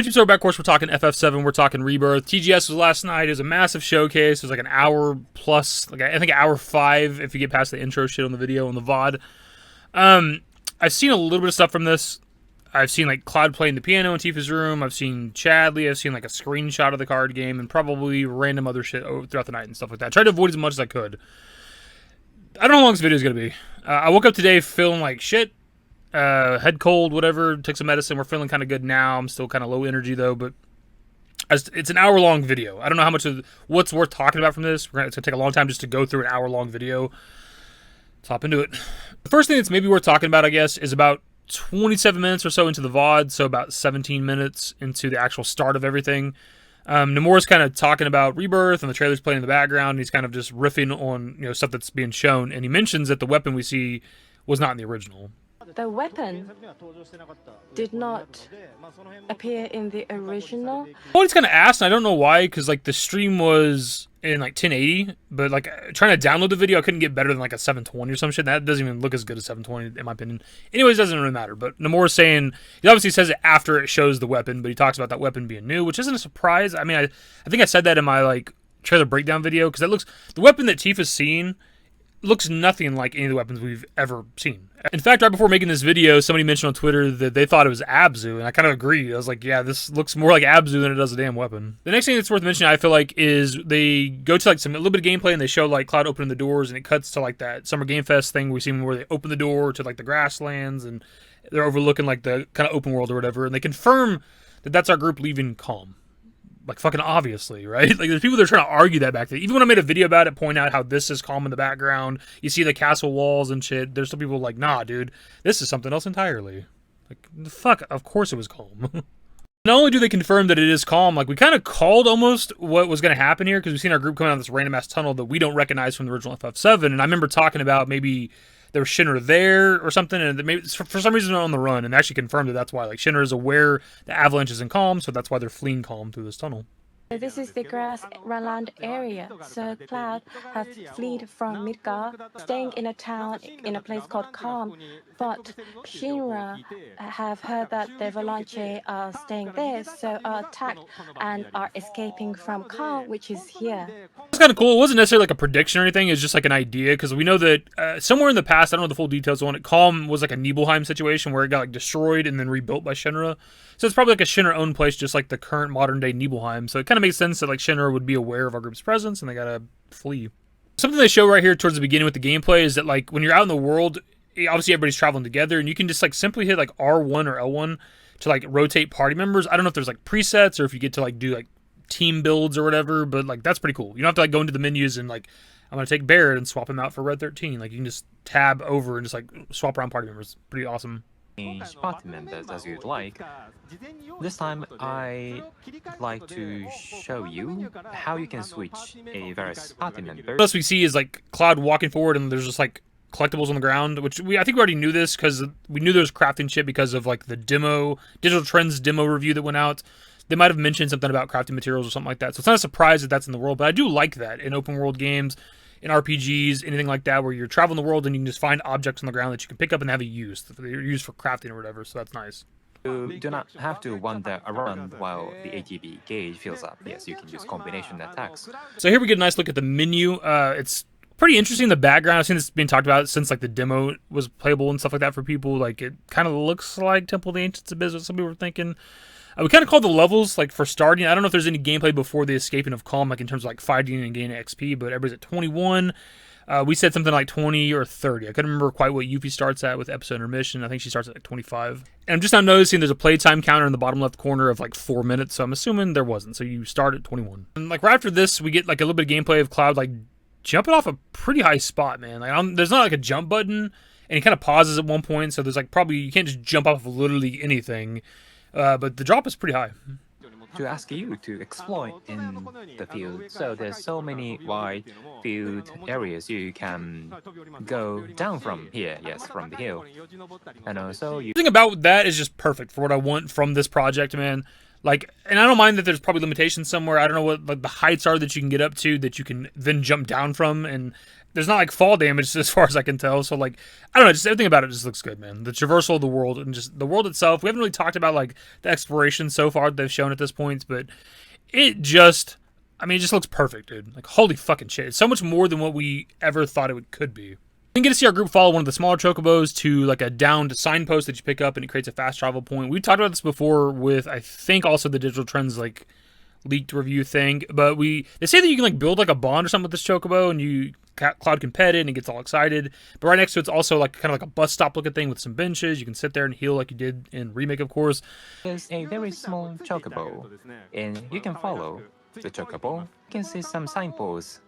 So back course, we're talking FF7, we're talking Rebirth. TGS was last night. It was a massive showcase. It was like an hour plus, like I think an hour 5 if you get past the intro shit on the video on the VOD. I've seen a little bit of stuff from this. I've seen like Cloud playing the piano in Tifa's room. I've seen Chadley. I've seen like a screenshot of the card game and probably random other shit throughout the night and stuff like that. I tried to avoid as much as I could. I don't know how long this video is going to be. I woke up today feeling like shit. Head cold, whatever, took some medicine. We're feeling kind of good now. I'm still kind of low energy though, but it's an hour-long video. I don't know how much of what's worth talking about from this. It's going to take a long time just to go through an hour-long video. Let's hop into it. The first thing that's maybe worth talking about, I guess, is about 27 minutes or so into the VOD, so about 17 minutes into the actual start of everything. Nomura's kind of talking about Rebirth, and the trailer's playing in the background, and he's kind of just riffing on stuff that's being shown, and he mentions that the weapon we see was not in the original. The weapon did not appear in the original. Well, he's kind of asked, and I don't know why, because like the stream was in like 1080, but like trying to download the video, I couldn't get better than like a 720 or some shit. That doesn't even look as good as 720 in my opinion. Anyways, it doesn't really matter. But Nomura's saying, he obviously says it after it shows the weapon, but he talks about that weapon being new, which isn't a surprise. I mean, I think I said that in my like trailer breakdown video, because the weapon that Tifa's seen looks nothing like any of the weapons we've ever seen. In fact, right before making this video, somebody mentioned on Twitter that they thought it was Abzu, and I kind of agreed. I was like, yeah, this looks more like Abzu than it does a damn weapon. The next thing that's worth mentioning, I feel like, is they go to like a little bit of gameplay, and they show like Cloud opening the doors, and it cuts to like that Summer Game Fest thing we see where they open the door to like the grasslands, and they're overlooking like the kind of open world or whatever, and they confirm that that's our group leaving Kalm. Like, fucking obviously, right? Like, there's people that are trying to argue that back there. Even when I made a video about it, point out how this is Kalm in the background, you see the castle walls and shit, there's still people like, nah, dude, this is something else entirely. Like, fuck, of course it was Kalm. Not only do they confirm that it is Kalm, like, we kind of called almost what was going to happen here, because we've seen our group coming out of this random-ass tunnel that we don't recognize from the original FF7, and I remember talking about maybe there was Shinra there or something, and maybe for some reason they're on the run, and they actually confirmed that that's why. Like, Shinra is aware the avalanche is in Kalm, so that's why they're fleeing Kalm through this tunnel. This is the grassland area. So Cloud has fled from Midgar, staying in a town in a place called Kalm. But Shinra have heard that the avalanche are staying there, so are attacked and are escaping from Kalm, which is here. It's kind of cool. It wasn't necessarily like a prediction or anything. It's just like an idea, because we know that somewhere in the past, I don't know the full details on it, Kalm was like a Nibelheim situation where it got like destroyed and then rebuilt by Shinra. So it's probably like a Shinra-owned place, just like the current modern-day Nibelheim. So it kind of makes sense that like Shinra would be aware of our group's presence and they gotta flee. Something they show right here towards the beginning with the gameplay is that like when you're out in the world, obviously everybody's traveling together, and you can just like simply hit like R1 or L1 to like rotate party members. I don't know if there's like presets or if you get to like do like team builds or whatever, but like that's pretty cool. You don't have to like go into the menus and like, I'm gonna take Barrett and swap him out for Red 13. Like you can just tab over and just like swap around party members. Pretty awesome. Change party members as you'd like. This time I'd like to show you how you can switch a various party member. What else we see is like Cloud walking forward, and there's just like collectibles on the ground, which I think we already knew this because we knew there was crafting shit because of like the Digital Trends demo review that went out. They might have mentioned something about crafting materials or something like that. So it's not a surprise that that's in the world, but I do like that in open world games, in RPGs, anything like that, where you're traveling the world and you can just find objects on the ground that you can pick up and have a use. They're used for crafting or whatever, so that's nice. You do not have to wander around while the ATB gauge fills up. Yes, you can use combination attacks. So here we get a nice look at the menu. It's pretty interesting, the background. I've seen this being talked about since like the demo was playable and stuff like that for people. Like it kind of looks like Temple of the Ancients Abyss, what some people were thinking. We kind of called the levels, like, for starting. I don't know if there's any gameplay before the escaping of Kalm, like, in terms of, like, fighting and gaining XP, but everybody's at 21. We said something like 20 or 30. I couldn't remember quite what Yuffie starts at with episode intermission. I think she starts at, like, 25. And I'm just now noticing there's a playtime counter in the bottom left corner of, like, 4 minutes, so I'm assuming there wasn't. So you start at 21. And, like, right after this, we get, like, a little bit of gameplay of Cloud, like, jumping off a pretty high spot, man. Like, there's not, like, a jump button, and he kind of pauses at one point, so there's, like, probably, you can't just jump off of literally anything. But the drop is pretty high. To ask you to explore in the field, so there's so many wide field areas you can go down from here, yes, from the hill. And also the thing about that is just perfect for what I want from this project, man. Like, and I don't mind that there's probably limitations somewhere. I don't know what like the heights are that you can get up to that you can then jump down from, and there's not like fall damage as far as I can tell. So like, I don't know, just everything about it just looks good, man. The traversal of the world and just the world itself. We haven't really talked about like the exploration so far that they've shown at this point, but it just, I mean, it just looks perfect, dude. Like, holy fucking shit. It's so much more than what we ever thought it could be. We get to see our group follow one of the smaller chocobos to like a downed signpost that you pick up, and it creates a fast travel point. We talked about this before with, I think, also the Digital Trends like leaked review thing, but they say that you can like build like a bond or something with this chocobo, and Cloud can pet it and it gets all excited. But right next to it's also like kind of like a bus stop looking thing with some benches. You can sit there and heal like you did in Remake, of course. There's a very small chocobo, and you can follow the chocobo. You can see some signposts.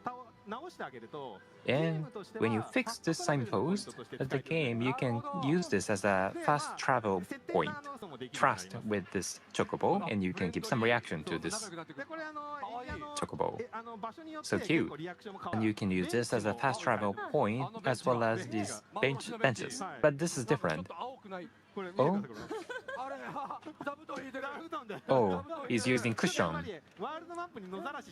And when you fix this signpost at the game, you can use this as a fast travel point. Trust with this chocobo, and you can give some reaction to this chocobo. So cute. And you can use this as a fast travel point as well as these benches. But this is different. Oh? Oh, he's using cushion.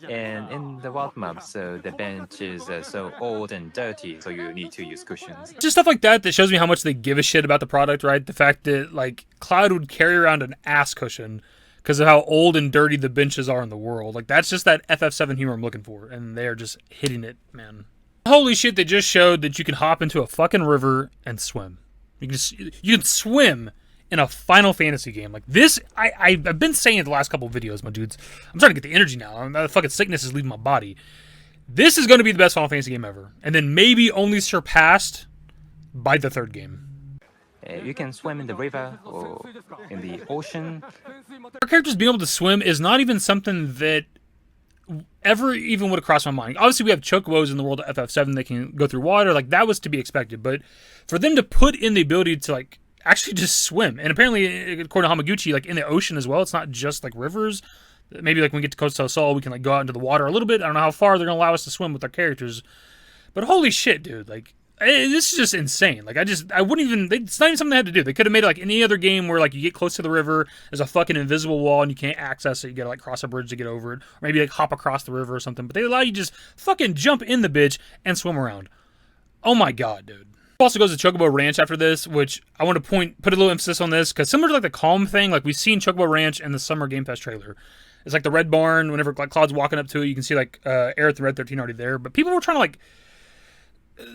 And in the world map, so the benches are so old and dirty, so you need to use cushions. Just stuff like that shows me how much they give a shit about the product, right? The fact that like Cloud would carry around an ass cushion because of how old and dirty the benches are in the world. Like, that's just that FF7 humor I'm looking for, and they're just hitting it, man. Holy shit, they just showed that you can hop into a fucking river and swim. You can swim in a Final Fantasy game. Like this, I've been saying it the last couple of videos, my dudes. I'm starting to get the energy now. The fucking sickness is leaving my body. This is going to be the best Final Fantasy game ever. And then maybe only surpassed by the third game. You can swim in the river or in the ocean. Our characters being able to swim is not even something that ever even would have crossed my mind. Obviously, we have chocobos in the world of FF7 that can go through water. Like, that was to be expected. But for them to put in the ability to, like, actually just swim, and apparently, according to Hamaguchi, like, in the ocean as well, it's not just, like, rivers. Maybe, like, when we get to Coast del Sol, we can, like, go out into the water a little bit. I don't know how far they're going to allow us to swim with our characters. But holy shit, dude. Like, this is just insane. Like, I wouldn't even, it's not even something they had to do. They could have made it like any other game where, like, you get close to the river, there's a fucking invisible wall, and you can't access it. You gotta, like, cross a bridge to get over it. Or maybe, like, hop across the river or something. But they allow you to just fucking jump in the bitch and swim around. Oh my god, dude. Also goes to Chocobo Ranch after this, which I want to put a little emphasis on this, because similar to, like, the Calm thing, like, we've seen Chocobo Ranch in the Summer Game Pass trailer. It's like the Red Barn. Whenever, like, Cloud's walking up to it, you can see, like, Aerith and Red 13 already there. But people were trying to, like,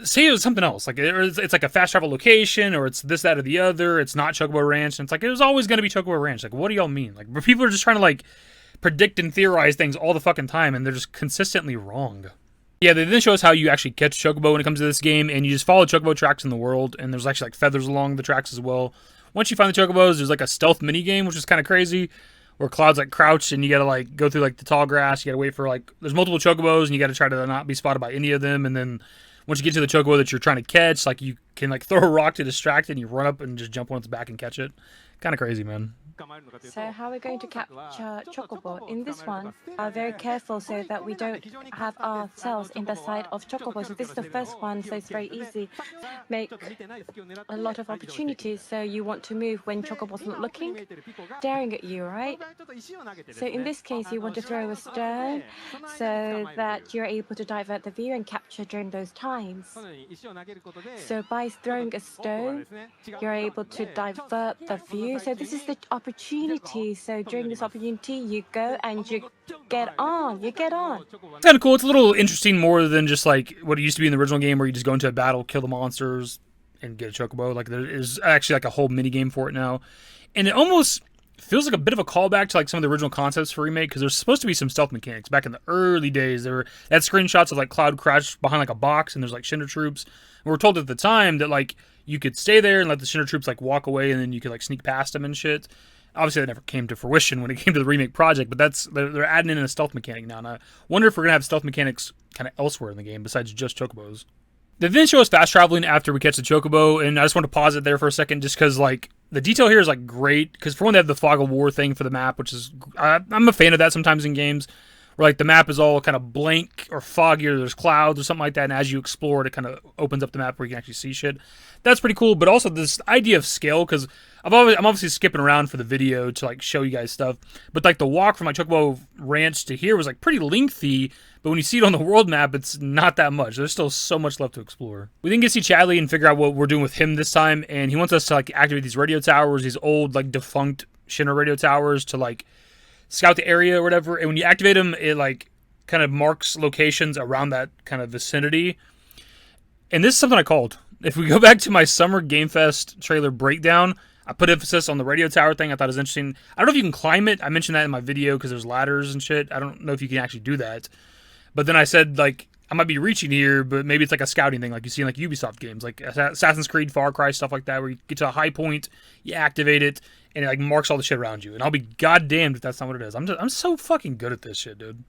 say it was something else, like it's like a fast travel location, or it's this, that, or the other. It's not Chocobo Ranch, and it's like it was always going to be Chocobo Ranch. Like, what do y'all mean? Like, people are just trying to like predict and theorize things all the fucking time, and they're just consistently wrong. Yeah, they then show us how you actually catch Chocobo when it comes to this game, and you just follow Chocobo tracks in the world, and there's actually like feathers along the tracks as well. Once you find the Chocobos, there's like a stealth mini game, which is kind of crazy, where Cloud's like crouched, and you gotta like go through like the tall grass. You gotta wait for like there's multiple Chocobos, and you gotta try to not be spotted by any of them, and then once you get to the chocobo that you're trying to catch, like you can like throw a rock to distract it, and you run up and just jump on its back and catch it. Kind of crazy, man. So how we're going to capture Chocobo in this one, are very careful so that we don't have ourselves in the side of Chocobo. So this is the first one, so it's very easy. Make a lot of opportunities, so you want to move when Chocobo's not looking, staring at you, right? So in this case, you want to throw a stone so that you're able to divert the view and capture during those times. So by throwing a stone, you're able to divert the view. So this is the opportunity. So during this opportunity, you go and you get on. You get on. It's kind of cool. It's a little interesting, more than just like what it used to be in the original game, where you just go into a battle, kill the monsters, and get a chocobo. Like, there is actually like a whole mini game for it now, and it almost feels like a bit of a callback to like some of the original concepts for Remake, because there's supposed to be some stealth mechanics. Back in the early days, they had screenshots of like Cloud crouched behind like a box, and there's like Shinra troops. And we were told at the time that like you could stay there and let the Shinra troops like walk away, and then you could like sneak past them and shit. Obviously, that never came to fruition when it came to the Remake project, but they're adding in a stealth mechanic now, and I wonder if we're gonna have stealth mechanics kind of elsewhere in the game besides just chocobos. They then show us fast traveling after we catch the chocobo, and I just want to pause it there for a second, just because like the detail here is like great. Because for one, they have the fog of war thing for the map, which is I'm a fan of that sometimes in games, where like the map is all kind of blank or foggy, or there's clouds or something like that, and as you explore it, it kind of opens up the map where you can actually see shit. That's pretty cool. But also this idea of scale, because I'm obviously skipping around for the video to like show you guys stuff, but like the walk from like Chocobo Ranch to here was like pretty lengthy. But when you see it on the world map, it's not that much. There's still so much left to explore. We then get to see Chadley and figure out what we're doing with him this time, and he wants us to like activate these radio towers, these old like defunct Shinra radio towers, to like scout the area or whatever. And when you activate them, it like kind of marks locations around that kind of vicinity. And this is something I called. If we go back to my Summer Game Fest trailer breakdown, I put emphasis on the radio tower thing. I thought it was interesting. I don't know if you can climb it. I mentioned that in my video because there's ladders and shit. I don't know if you can actually do that. But then I said, like, I might be reaching here, but maybe it's like a scouting thing, like you see in like Ubisoft games, like Assassin's Creed, Far Cry, stuff like that, where you get to a high point, you activate it, and it like marks all the shit around you. And I'll be goddamned if that's not what it is. I'm so fucking good at this shit, dude.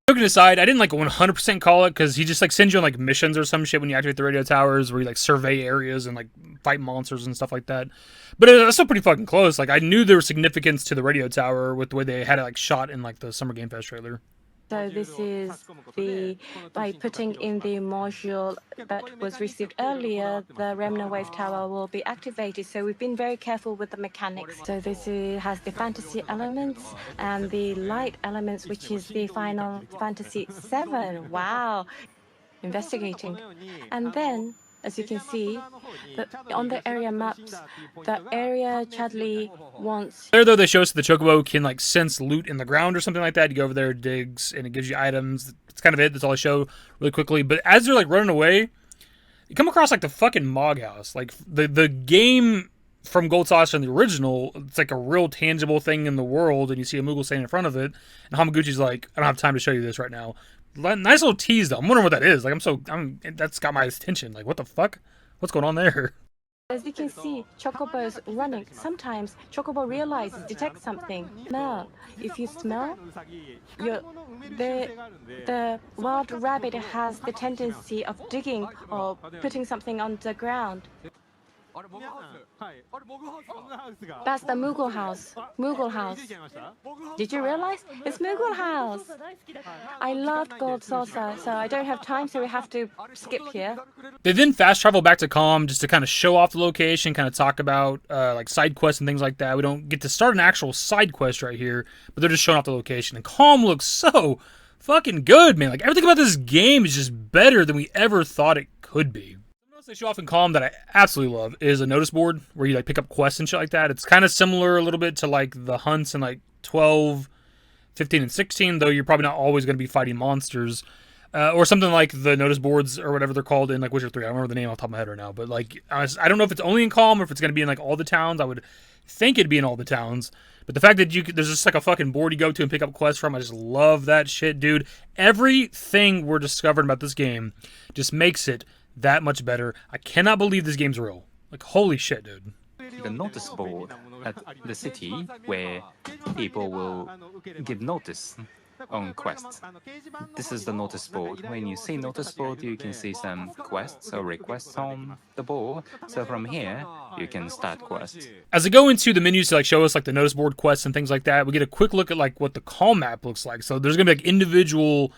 Joking aside, I didn't like 100% call it because he just like sends you on like missions or some shit when you activate the radio towers, where you like survey areas and like fight monsters and stuff like that. But it was still pretty fucking close. Like I knew there was significance to the radio tower with the way they had it like shot in like the Summer Game Fest trailer. So this is by putting in the module that was received earlier, the remnant wave tower will be activated. So we've been very careful with the mechanics. So this has the fantasy elements and the light elements, which is the Final Fantasy VII. Wow, investigating. And then, as you can see, on the area maps, the area Chadley wants... There, though, they show us that the Chocobo can, like, sense loot in the ground or something like that. You go over there, it digs, and it gives you items. That's kind of it. That's all I show really quickly. But as they're, like, running away, you come across, like, the fucking Mog House. Like, the game from Gold Saucer in the original, it's, like, a real tangible thing in the world, and you see a Moogle standing in front of it, and Hamaguchi's like, I don't have time to show you this right now. Nice little tease, though. I'm wondering what that is. Like, that's got my attention. Like, what the fuck? What's going on there? As you can see, Chocobo's running. Sometimes Chocobo realizes, detects something. Now, if you smell, the wild rabbit has the tendency of digging or putting something on the ground. That's the Moogle house. Moogle house. Did you realize? It's Moogle house. I loved Gold Saucer, so I don't have time, so we have to skip here. They then fast travel back to Kalm just to kind of show off the location, kind of talk about like side quests and things like that. We don't get to start an actual side quest right here, but they're just showing off the location. And Kalm looks so fucking good, man. Like everything about this game is just better than we ever thought it could be. They show off in Kalm that I absolutely love is a notice board where you like pick up quests and shit like that. It's kind of similar a little bit to like the hunts in like 12, 15, and 16, though you're probably not always going to be fighting monsters. Or something like the notice boards or whatever they're called in like Witcher 3. I don't remember the name off the top of my head right now. But like, I don't know if it's only in Kalm or if it's going to be in like all the towns. I would think it'd be in all the towns. But the fact that there's just like a fucking board you go to and pick up quests from, I just love that shit, dude. Everything we're discovering about this game just makes it that much better. I cannot believe this game's real. Like, holy shit, dude. The notice board at the city where people will give notice on quests. This is the notice board. When you see notice board, you can see some quests or requests on the board. So from here, you can start quests. As I go into the menus to like show us like the notice board quests and things like that, we get a quick look at like what the Kalm map looks like. So there's gonna be like individual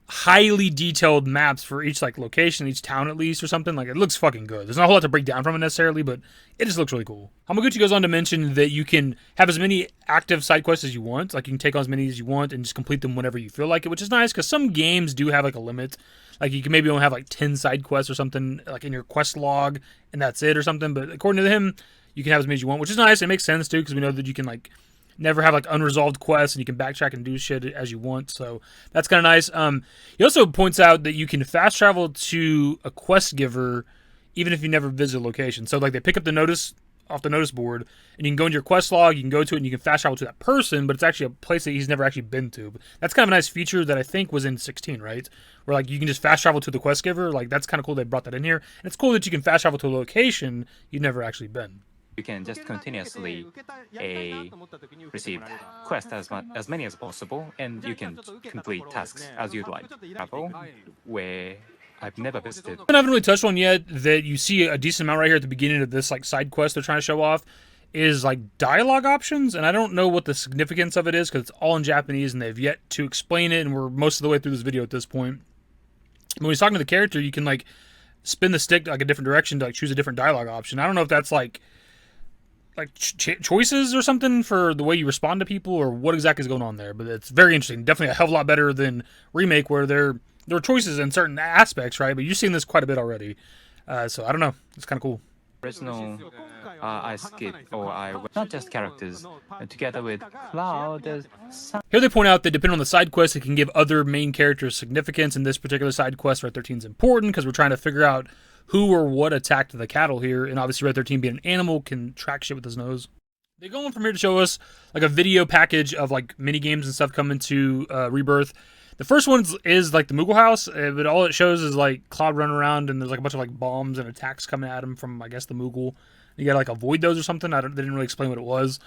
highly detailed maps for each like location, each town at least or something. Like it looks fucking good. There's not a whole lot to break down from it necessarily, but it just looks really cool. Hamaguchi goes on to mention that you can have as many active side quests as you want. Like you can take on as many as you want and just complete them whenever you feel like it, which is nice because some games do have like a limit. Like you can maybe only have like 10 side quests or something like in your quest log and that's it or something. But according to him, you can have as many as you want, which is nice. It makes sense too because we know that you can like never have like unresolved quests and you can backtrack and do shit as you want, so that's kind of nice. He also points out that you can fast travel to a quest giver even if you never visit a location. So like they pick up the notice off the notice board and you can go into your quest log, you can go to it and you can fast travel to that person, but it's actually a place that he's never actually been to. But that's kind of a nice feature that I think was in 16, right? Where like you can just fast travel to the quest giver. Like that's kind of cool they brought that in here. And it's cool that you can fast travel to a location you've never actually been. You can just continuously receive quests as many as possible, and you can complete tasks as you'd like. Travel where I've never visited. I haven't really touched on yet that you see a decent amount right here at the beginning of this like side quest they're trying to show off is like dialogue options, and I don't know what the significance of it is because it's all in Japanese and they've yet to explain it, and we're most of the way through this video at this point. But when he's talking to the character, you can like spin the stick like a different direction to like choose a different dialogue option. I don't know if that's like like choices or something for the way you respond to people, or what exactly is going on there. But it's very interesting. Definitely a hell of a lot better than Remake, where there are choices in certain aspects, right? But you've seen this quite a bit already. So I don't know. It's kind of cool. Original, I skip, or I not just characters. Together with Cloud, there's some. Here they point out that depending on the side quest, it can give other main characters significance. In this particular side quest, Red 13 is important because we're trying to figure out who or what attacked the cattle here, and obviously Red 13 being an animal can track shit with his nose. They go on from here to show us like a video package of like mini games and stuff coming to Rebirth. The first one is like the Moogle house, but all it shows is like Cloud running around, and there's like a bunch of like bombs and attacks coming at him from, I guess, the Moogle. You gotta like avoid those or something. They didn't really explain what it was.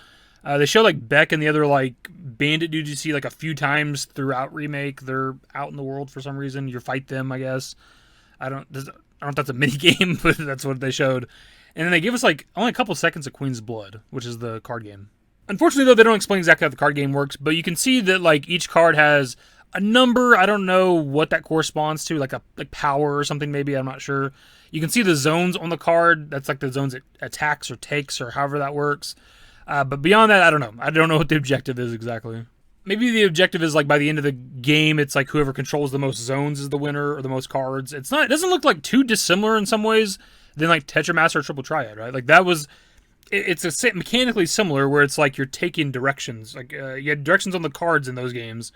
They show like Beck and the other like bandit dudes you see like a few times throughout Remake. They're out in the world for some reason. You fight them, I guess. I don't know if that's a mini game, but that's what they showed. And then they give us like only a couple seconds of Queen's Blood, which is the card game. Unfortunately, though, they don't explain exactly how the card game works, but you can see that like each card has a number. I don't know what that corresponds to, like power or something maybe. I'm not sure. You can see the zones on the card. That's like the zones it attacks or takes or however that works. But beyond that, I don't know. I don't know what the objective is exactly. Maybe the objective is like by the end of the game, it's like whoever controls the most zones is the winner or the most cards. It doesn't look like too dissimilar in some ways than like Tetramaster or Triple Triad, right? Like that was, it's a mechanically similar where it's like you're taking directions. Like you had directions on the cards in those games.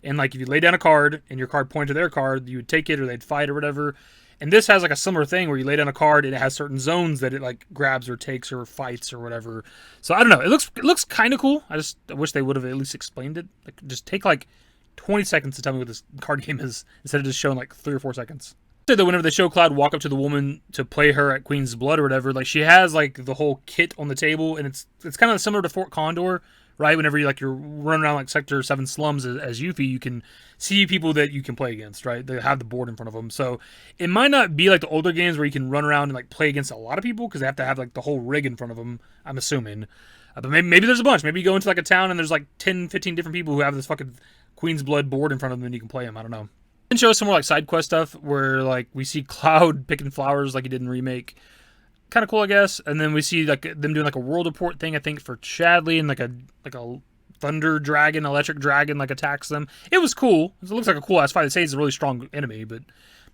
And like if you lay down a card and your card pointed to their card, you would take it or they'd fight or whatever. And this has like a similar thing where you lay down a card and it has certain zones that it like grabs or takes or fights or whatever. So I don't know. It looks kind of cool. I wish they would have at least explained it. Like just take like 20 seconds to tell me what this card game is instead of just showing like 3 or 4 seconds. That whenever they show Cloud walk up to the woman to play her at Queen's Blood or whatever, like she has like the whole kit on the table, and it's kind of similar to Fort Condor, right? Whenever you're running around like Sector 7 slums as Yuffie, you can see people that you can play against, right? They have the board in front of them. So it might not be like the older games where you can run around and like play against a lot of people because they have to have like the whole rig in front of them, I'm assuming. But maybe there's a bunch. Maybe you go into like a town and there's like 10, 15 different people who have this fucking Queen's Blood board in front of them and you can play them. I don't know. And show us some more like side quest stuff where like we see Cloud picking flowers like he did in Remake. Kind of cool, I guess. And then we see like them doing like a world report thing, I think, for Chadley, and like a thunder dragon, electric dragon like attacks them. It was cool. It looks like a cool ass fight. They say it's a really strong enemy, but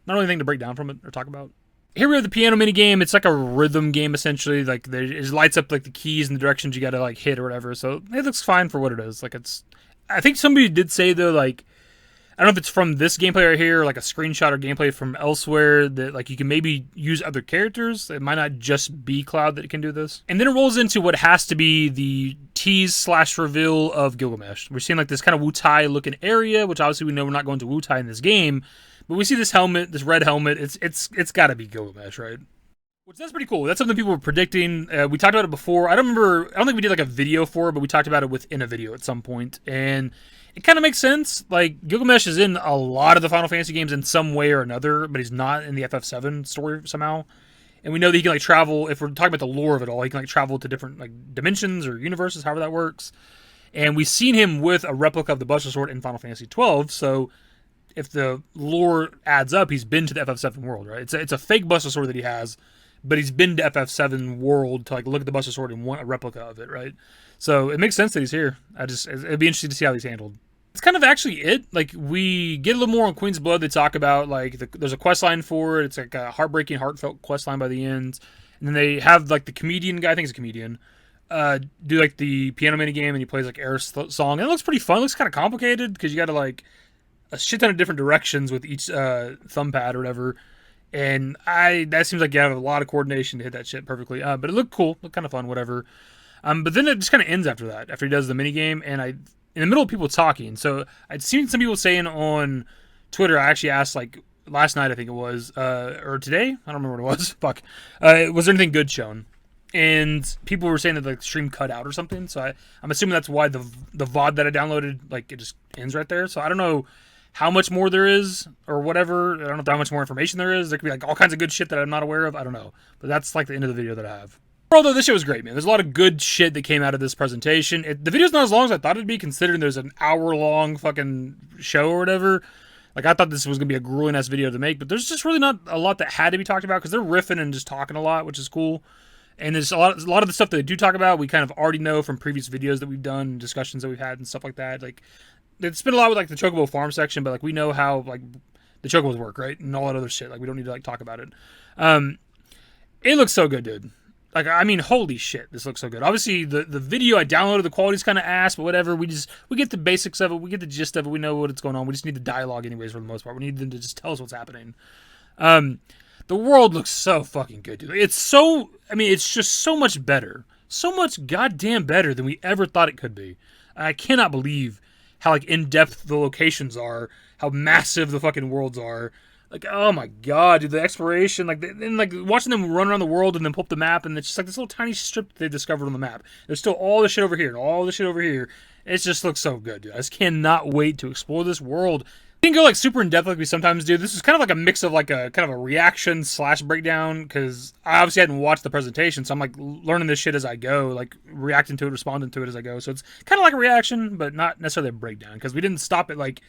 not really anything to break down from it or talk about. Here we have the piano mini game. It's like a rhythm game essentially. Like it lights up like the keys and the directions you got to like hit or whatever. So it looks fine for what it is. Like I think somebody did say though, like, I don't know if it's from this gameplay right here or like a screenshot or gameplay from elsewhere that like you can maybe use other characters. It might not just be Cloud that can do this. And then it rolls into what has to be the tease/reveal of Gilgamesh. We're seeing like this kind of Wu-Tai looking area, which obviously we know we're not going to Wu-Tai in this game, but we see this helmet, this red helmet. It's got to be Gilgamesh, right? Which that's pretty cool. That's something people were predicting. We talked about it before. I don't think we did like a video for it, but we talked about it within a video at some point. And it kind of makes sense. Like, Gilgamesh is in a lot of the Final Fantasy games in some way or another, but he's not in the FF7 story somehow. And we know that he can, like, travel, if we're talking about the lore of it all, he can, like, travel to different, like, dimensions or universes, however that works. And we've seen him with a replica of the Buster Sword in Final Fantasy XII, so if the lore adds up, he's been to the FF7 world, right? It's a fake Buster Sword that he has, but he's been to FF7 world to, like, look at the Buster Sword and want a replica of it, right? So it makes sense that he's here. It'd be interesting to see how he's handled. It's kind of actually it. Like, we get a little more on Queen's Blood. They talk about, like, there's a quest line for it. It's like a heartbreaking, heartfelt quest line by the end. And then they have, like, the comedian guy, I think he's a comedian, do, like, the piano mini game, and he plays, like, Air's song. And it looks pretty fun. It looks kind of complicated because you got to, like, a shit ton of different directions with each thumb pad or whatever. And that seems like you have a lot of coordination to hit that shit perfectly. But it looked cool. Looked kind of fun, whatever. But then it just kind of ends after that, after he does the mini game, and in the middle of people talking. So I'd seen some people saying on Twitter, I actually asked, like, last night I think it was, or today? I don't remember what it was. Fuck. Was there anything good shown? And people were saying that the stream cut out or something. So I'm assuming that's why the VOD that I downloaded, like, it just ends right there. So I don't know how much more there is or whatever. I don't know how much more information there is. There could be, like, all kinds of good shit that I'm not aware of. I don't know. But that's, like, the end of the video that I have. Although this shit was great, man. There's a lot of good shit that came out of this presentation. The video's not as long as I thought it'd be, considering there's an hour-long fucking show or whatever. Like, I thought this was going to be a grueling-ass video to make, but there's just really not a lot that had to be talked about, because they're riffing and just talking a lot, which is cool. And there's a lot of the stuff that they do talk about, we kind of already know from previous videos that we've done, discussions that we've had, and stuff like that. Like, it's been a lot with like the Chocobo farm section, but like we know how like the Chocobos work, right, and all that other shit. Like, we don't need to like talk about it. It looks so good, dude. Like, I mean, holy shit, this looks so good. Obviously, the video I downloaded, the quality's kind of ass, but whatever. We get the basics of it, we get the gist of it, we know what's going on. We just need the dialogue, anyways, for the most part. We need them to just tell us what's happening. The world looks so fucking good, dude. It's so, I mean, it's just so much better. So much goddamn better than we ever thought it could be. I cannot believe how, like, in-depth the locations are, how massive the fucking worlds are. Like, oh my god, dude, the exploration, like, and like watching them run around the world and then pull up the map, and it's just like this little tiny strip they discovered on the map. There's still all this shit over here and all this shit over here. It just looks so good, dude. I just cannot wait to explore this world. We didn't go like super in depth like we sometimes do. This is kind of like a mix of like a kind of a reaction / breakdown, because I obviously hadn't watched the presentation, so I'm like learning this shit as I go, like reacting to it, responding to it as I go. So it's kind of like a reaction, but not necessarily a breakdown, because we didn't stop it like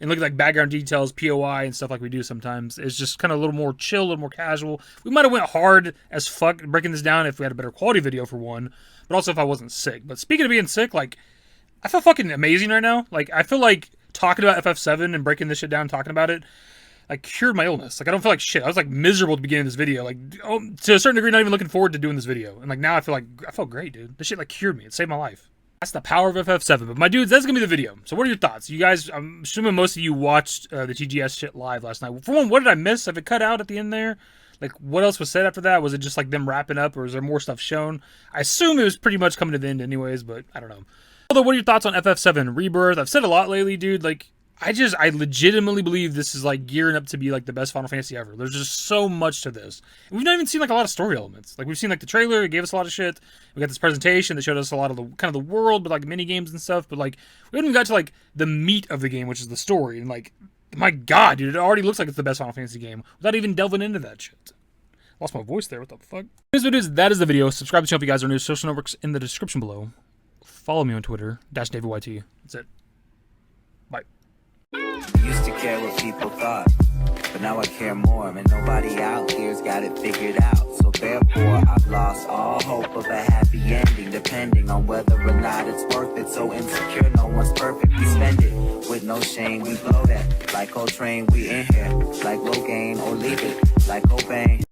and look at like background details, POI, and stuff like we do sometimes. It's just kind of a little more chill, a little more casual. We might have went hard as fuck breaking this down if we had a better quality video for one, but also if I wasn't sick. But speaking of being sick, like, I feel fucking amazing right now. Like, I feel like talking about FF7 and breaking this shit down, talking about it, like, cured my illness. Like, I don't feel like shit. I was like miserable at the beginning of this video, like, to a certain degree, not even looking forward to doing this video. And like now I felt great, dude. This shit like cured me. It saved my life. That's the power of FF7. But my dudes, that's gonna be the video. So what are your thoughts? You guys, I'm assuming most of you watched the TGS shit live last night. For one, what did I miss? If it cut out at the end there, like, what else was said after that? Was it just like them wrapping up, or is there more stuff shown? I assume it was pretty much coming to the end anyways, but I don't know. Although, what are your thoughts on FF7 Rebirth? I've said a lot lately, dude. Like, I legitimately believe this is like gearing up to be like the best Final Fantasy ever. There's just so much to this. And we've not even seen like a lot of story elements. Like, we've seen like the trailer, it gave us a lot of shit. We got this presentation that showed us a lot of the kind of the world, but like mini games and stuff. But like, we haven't even got to like the meat of the game, which is the story. And like, my god, dude, it already looks like it's the best Final Fantasy game without even delving into that shit. Lost my voice there. What the fuck? Anyways, what it is, that is the video. Subscribe to the channel if you guys are new. Social networks in the description below. Follow me on Twitter, @DavidYT. That's it. Bye. Used to care what people thought, but now I care more, and nobody out here's got it figured out. So therefore, I've lost all hope of a happy ending, depending on whether or not it's worth it. So insecure, no one's perfect. We spend it with no shame. We blow that like Coltrane. We in here like Logain, or leave it like Cobain.